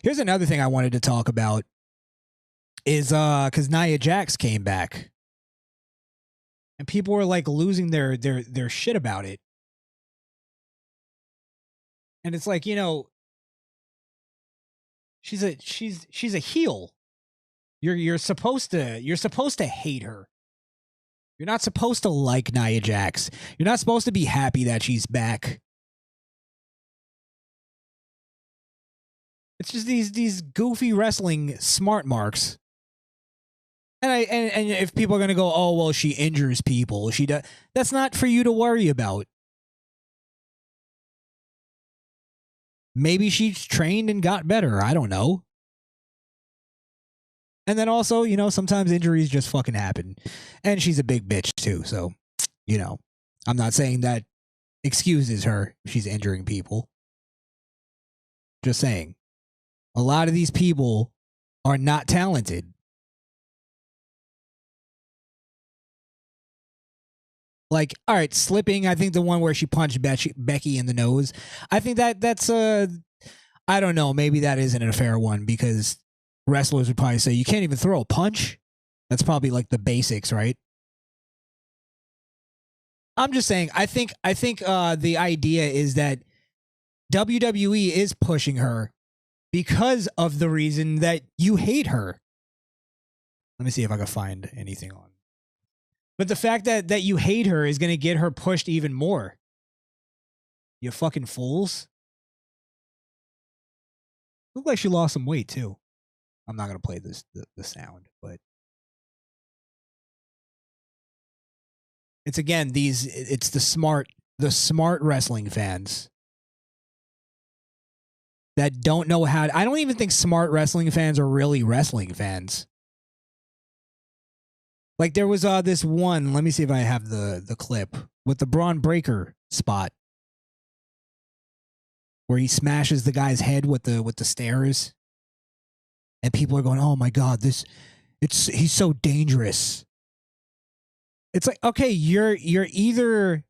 Here's another thing I wanted to talk about is because Nia Jax came back, and people were like losing their shit about it, and it's like, she's a heel. You're supposed to hate her. You're not supposed to like Nia Jax. You're not supposed to be happy that she's back. It's just these goofy wrestling smart marks. And if people are gonna go, oh well, she injures people, she does. That's not for you to worry about. Maybe she's trained and got better. I don't know. And then also, sometimes injuries just fucking happen. And she's a big bitch too. So, I'm not saying that excuses her if she's injuring people. Just saying. A lot of these people are not talented. Like, all right, slipping. I think the one where she punched Becky in the nose. I think that's I don't know. Maybe that isn't a fair one because wrestlers would probably say you can't even throw a punch. That's probably like the basics, right? I'm just saying. I think the idea is that WWE is pushing her because of the reason that you hate her. Let me see if I can find anything on. But the fact that you hate her is going to get her pushed even more. You fucking fools. Look like she lost some weight too. I'm not going to play the sound, but it's again it's the smart wrestling fans that don't know how to, I don't even think smart wrestling fans are really wrestling fans. Like there was this one, let me see if I have the clip with the Braun Breaker spot where he smashes the guy's head with the stairs. And people are going, "Oh my god, he's so dangerous." It's like, okay, you're either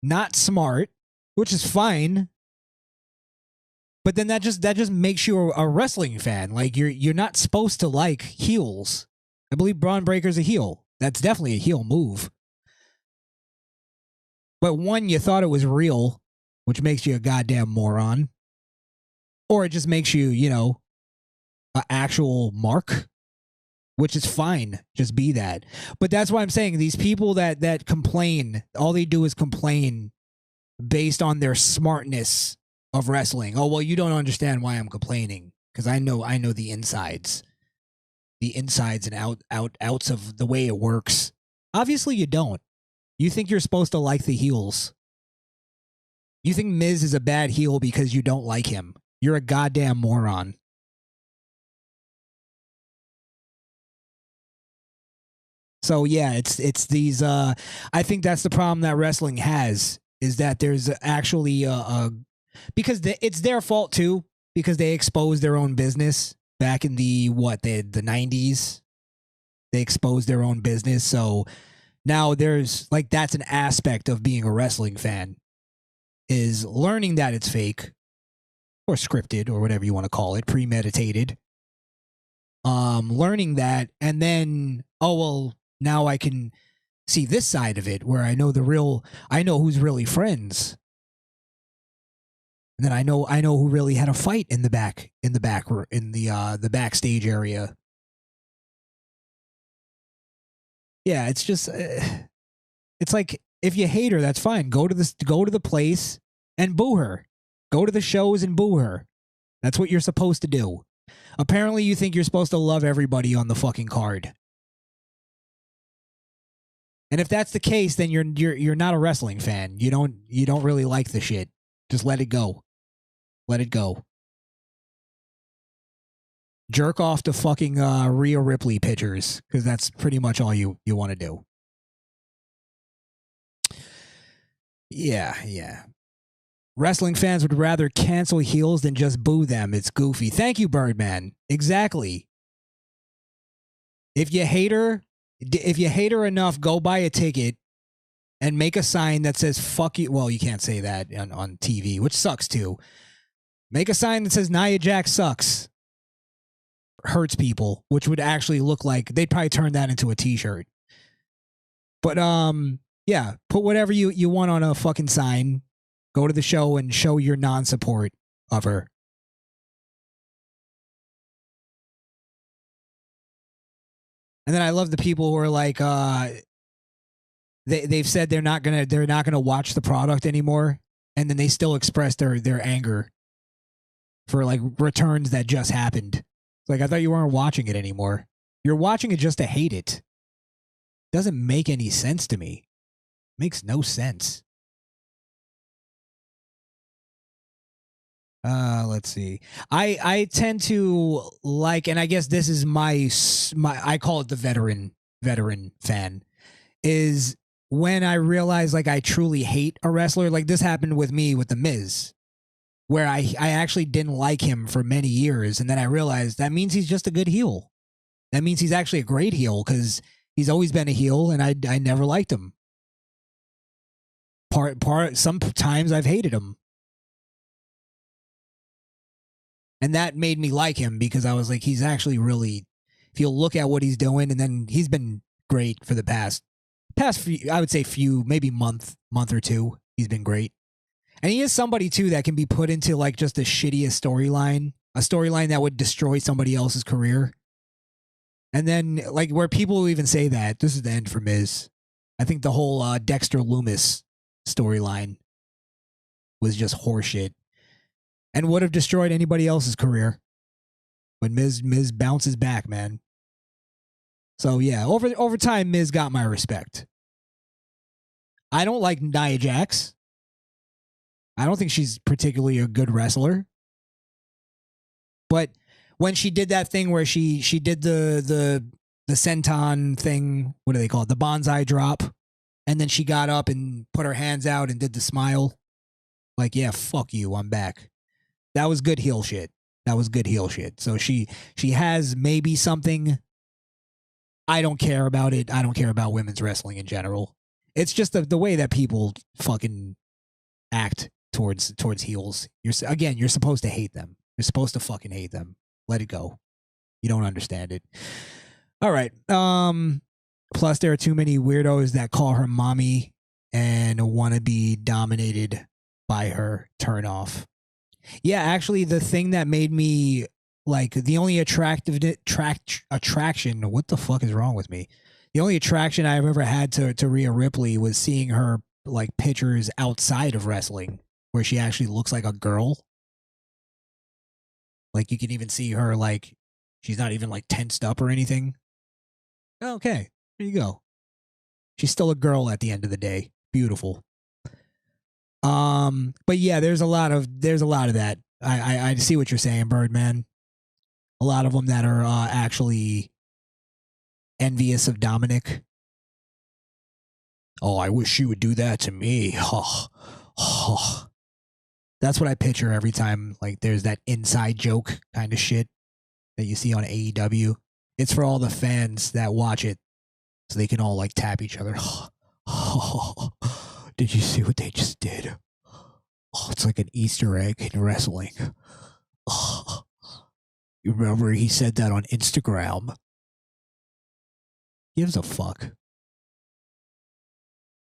not smart, which is fine, but then that just makes you a wrestling fan. Like you're not supposed to like heels. I believe Braun Breaker's a heel. That's definitely a heel move. But one, you thought it was real, which makes you a goddamn moron. Or it just makes you, an actual mark, which is fine. Just be that. But that's why I'm saying these people that complain, all they do is complain based on their smartness of wrestling. Oh, well, you don't understand why I'm complaining because I know the insides. The insides and outs of the way it works. Obviously, you don't. You think you're supposed to like the heels. You think Miz is a bad heel because you don't like him. You're a goddamn moron. So yeah, it's these. I think that's the problem that wrestling has is that there's actually because it's their fault too because they exposed their own business back in the 90s. They exposed their own business, so now there's like that's an aspect of being a wrestling fan is learning that it's fake or scripted or whatever you want to call it, premeditated. Learning that and then now I can see this side of it where I know who's really friends. And then I know who really had a fight in the backstage area. Yeah, it's just it's like if you hate her, that's fine. Go to the place and boo her. Go to the shows and boo her. That's what you're supposed to do. Apparently you think you're supposed to love everybody on the fucking card. And if that's the case, then you're not a wrestling fan. You don't really like the shit. Just let it go. Let it go. Jerk off to fucking Rhea Ripley pictures because that's pretty much all you want to do. Yeah. Wrestling fans would rather cancel heels than just boo them. It's goofy. Thank you, Birdman. Exactly. If you hate her enough, go buy a ticket and make a sign that says fuck you. Well, you can't say that on TV, which sucks too. Make a sign that says Nia Jax sucks hurts people, which would actually look like they'd probably turn that into a t-shirt. But yeah, put whatever you want on a fucking sign. Go to the show and show your non-support of her. And then I love the people who are like, they've said they're not gonna watch the product anymore, and then they still express their anger for like returns that just happened. Like, I thought you weren't watching it anymore. You're watching it just to hate it. Doesn't make any sense to me. Makes no sense. Let's see. I tend to like, and I guess this is my I call it the veteran fan, is when I realize like I truly hate a wrestler. Like this happened with me with The Miz, where I actually didn't like him for many years, and then I realized that means he's just a good heel. That means he's actually a great heel because he's always been a heel, and I never liked him. Sometimes I've hated him. And that made me like him because I was like, he's actually really, if you look at what he's doing, and then he's been great for the past few, I would say maybe month or two. He's been great. And he is somebody too that can be put into like just the shittiest storyline, a storyline that would destroy somebody else's career. And then like where people even say that this is the end for Miz. I think the whole Dexter Loomis storyline was just horseshit. And would have destroyed anybody else's career. When Miz bounces back, man. So yeah, over time, Miz got my respect. I don't like Nia Jax. I don't think she's particularly a good wrestler. But when she did that thing where she did the senton thing, what do they call it? The bonsai drop. And then she got up and put her hands out and did the smile. Like, yeah, fuck you, I'm back. That was good heel shit. So she has maybe something. I don't care about it. I don't care about women's wrestling in general. It's just the way that people fucking act towards heels. You're supposed to hate them. You're supposed to fucking hate them. Let it go. You don't understand it. All right. Plus, there are too many weirdos that call her mommy and want to be dominated by her. Turn off. Yeah, actually, the thing that made me like the only attraction. What the fuck is wrong with me? The only attraction I've ever had to Rhea Ripley was seeing her like pictures outside of wrestling, where she actually looks like a girl. Like you can even see her like she's not even like tensed up or anything. Okay, there you go. She's still a girl at the end of the day. Beautiful. But yeah, there's a lot of that. I see what you're saying, Birdman. A lot of them that are actually envious of Dominic. Oh, I wish she would do that to me. That's what I picture every time. Like, there's that inside joke kind of shit that you see on AEW. It's for all the fans that watch it, so they can all like tap each other. Did you see what they just did? Oh, it's like an Easter egg in wrestling. Oh, you remember he said that on Instagram? Gives a fuck.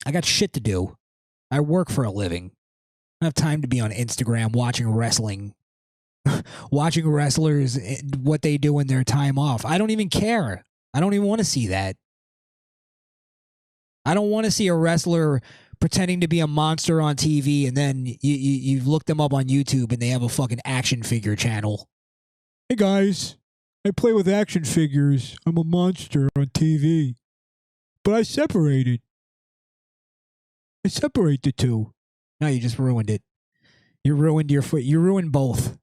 I got shit to do. I work for a living. I don't have time to be on Instagram watching wrestling. Watching wrestlers, what they do in their time off. I don't even care. I don't even want to see that. I don't want to see a wrestler pretending to be a monster on TV and then you look them up on YouTube and they have a fucking action figure channel. Hey guys, I play with action figures. I'm a monster on TV. But I separate the two. No, you just ruined it. You ruined your foot. You ruined both.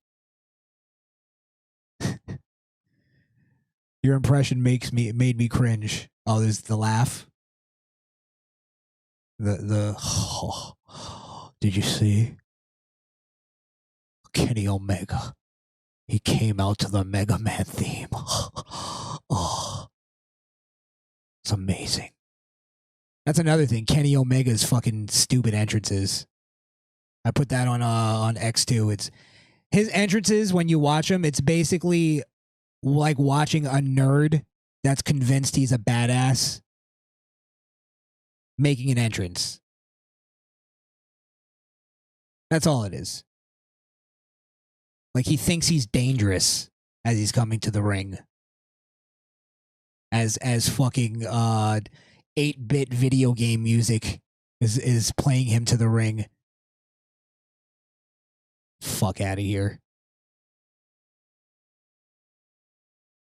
Your impression made me cringe. Oh, there's the laugh. Did you see Kenny Omega? He came out to the Mega Man theme. Oh, it's amazing. That's another thing. Kenny Omega's fucking stupid entrances. I put that on X2. It's his entrances when you watch them. It's basically like watching a nerd that's convinced he's a badass making an entrance. That's all it is. Like he thinks he's dangerous as he's coming to the ring. As fucking 8-bit video game music is playing him to the ring. Fuck out of here.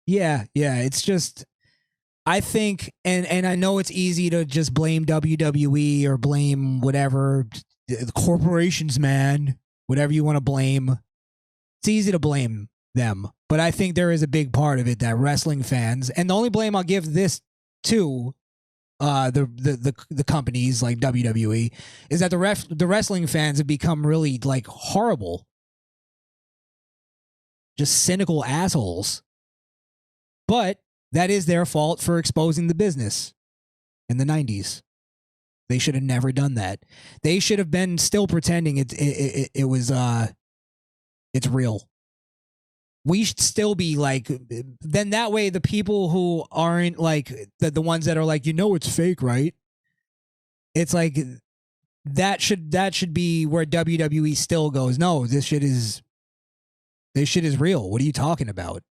Yeah, it's just I think and I know it's easy to just blame WWE or blame whatever the corporations, man, whatever you want to blame. It's easy to blame them, but I think there is a big part of it that wrestling fans, and the only blame I'll give this to the companies like WWE is that the wrestling fans have become really like horrible, just cynical assholes. But that is their fault for exposing the business in the 90s. They should have never done that. They should have been still pretending it was it's real. We should still be like, then that way the people who aren't like the ones that are like, it's fake, right? It's like that should be where WWE still goes, no, this shit is real. What are you talking about?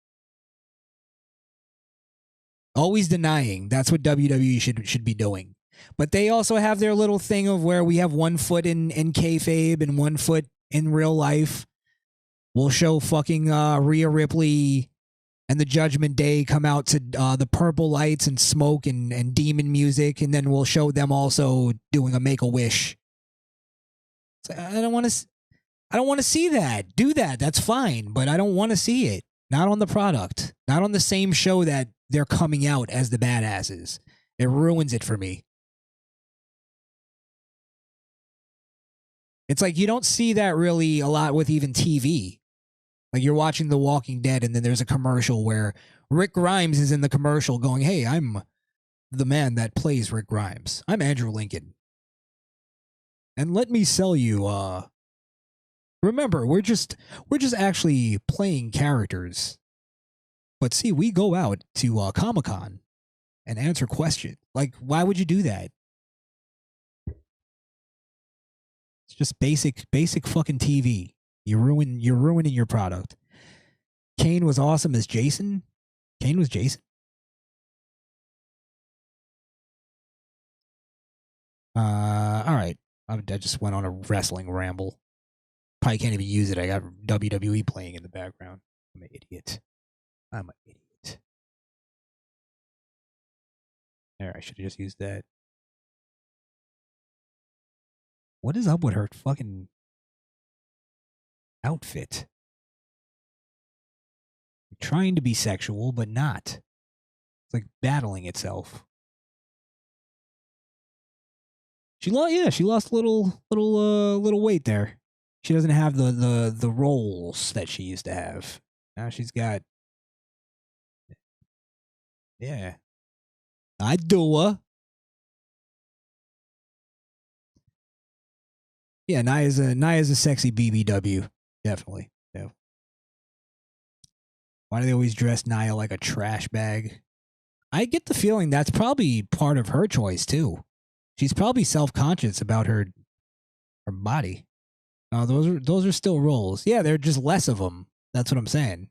Always denying. That's what WWE should be doing. But they also have their little thing of where we have one foot in kayfabe and one foot in real life. We'll show fucking Rhea Ripley and the Judgment Day come out to the purple lights and smoke and demon music, and then we'll show them also doing a Make-A-Wish. So I don't want to see that. Do that. That's fine, but I don't want to see it. Not on the product. Not on the same show that they're coming out as the badasses. It ruins it for me. It's like you don't see that really a lot with even TV. Like you're watching The Walking Dead and then there's a commercial where Rick Grimes is in the commercial going, hey, I'm the man that plays Rick Grimes. I'm Andrew Lincoln. And let me sell you, remember, we're just actually playing characters. But see, we go out to Comic-Con and answer questions. Like, why would you do that? It's just basic fucking TV. You're ruining your product. Kane was awesome as Jason. Kane was Jason. All right. I just went on a wrestling ramble. Probably can't even use it. I got WWE playing in the background. I'm an idiot. There, I should have just used that. What is up with her fucking outfit? Trying to be sexual, but not. It's like battling itself. She lost a little weight there. She doesn't have the rolls that she used to have. Now she's got. Yeah. I do her. Yeah, Nia's a sexy BBW. Definitely. Yeah. Why do they always dress Nia like a trash bag? I get the feeling that's probably part of her choice too. She's probably self-conscious about her body. Those are still roles. Yeah, they're just less of them. That's what I'm saying.